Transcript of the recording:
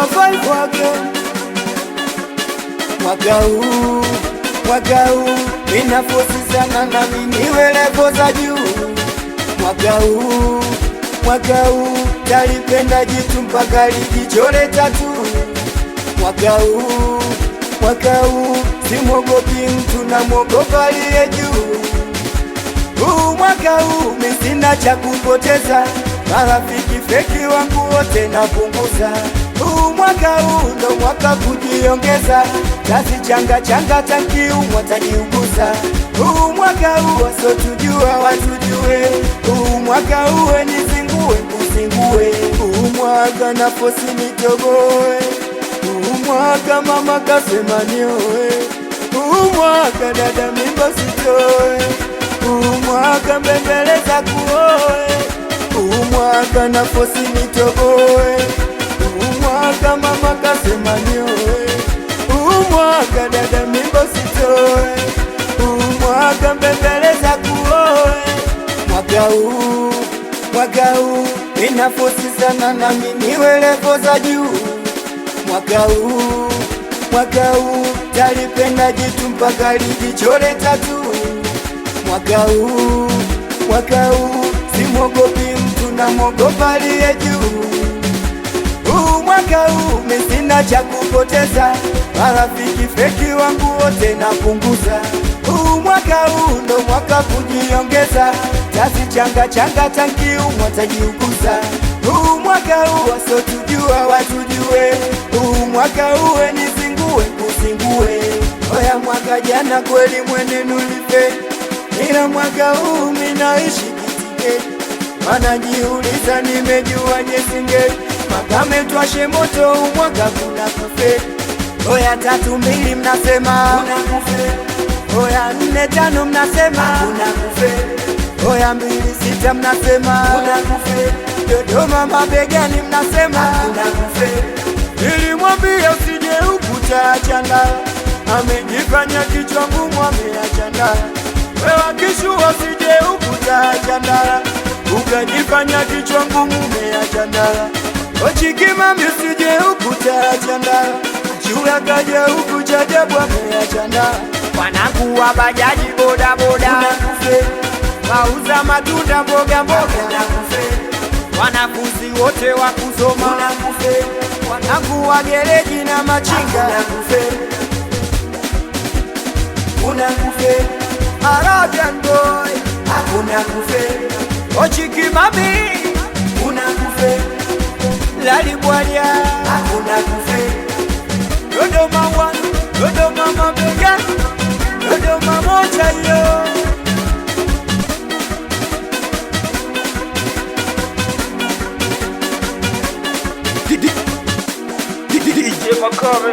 survive again. Mwaka huu ninafosi sana nami niwe levo za juu. Mwaka huu talipenda jitu mpaka lijichore tatu. Mwaka huu simwogopi mtu na mwogopa aliye juu. Mwaka huu misina cha kupoteza, marafiki feki wangu wote napunguza. Mwaka huu ndo mwaka kujiongeza, kazi changa takiumwa tajiuguza. Mwaka huu wasotujua watujue, mwaka huu nizingue kuzingue. Mwaka nafosi nitoboe, mwaka mama kasema nioe. Mwaka dada mimba sitoe, mwaka mbembeleza kuoe. Mwaka nafosi nitoboe, mwaka mama kasema nioe. Mwaka dada mimba sitoe, mwaka mbembeleza kuoe. Mwaka huu ninafosi sana nami niwe levo za juu. Mwaka huu talipenda jitu mpaka lijichore tatu. Mwaka huu simwogopi mtu na mwogopa aliye juu. Mwaka huu misina cha kupoteza, marafiki feki wangu wote napunguza. Mwaka huu ndo mwaka kujiongeza, kazi changa takiumwa tajiuguza. Mwaka huu wasotujua watujue, mwaka huu nizingue kuzingue. Oya mwaka jana kweli mwenenu lipe, ila mwaka huu minaishi kitike. Wanajiuliza nimejua nyesinge, Makame twashe moto mwaka kuna kufe. Oya 3-2 mnasema kuna kufe, oya 4-5 mnasema kuna kufe, oya 2-6 mnasema kuna kufe, Dodoma mabegani mnasema kuna kufe. Nilimwambia usije ukutaachana, amejifanya kichwa ngumu ameachana. Wewe kishua usije ukutaachana, ukajifanya kichwa ngumu umeachana. Ochikimami usije ukutaachana, chula kaja ukuchajabu ameachana. Wanangu wa bajaji boda boda kuna kufe, wauza matunda mboga mboga kuna kufe, wanafunzi wote wa kusoma kuna kufe, wanangu wa gereji na machinga kuna kufe, kuna kufe. Arabian boy hakuna kufe, Ochikimami kuna kufe, Lalibwalia hakuna kufe, Dodoma one, Dodoma mabega, Dodoma moja yo. DJ Makame.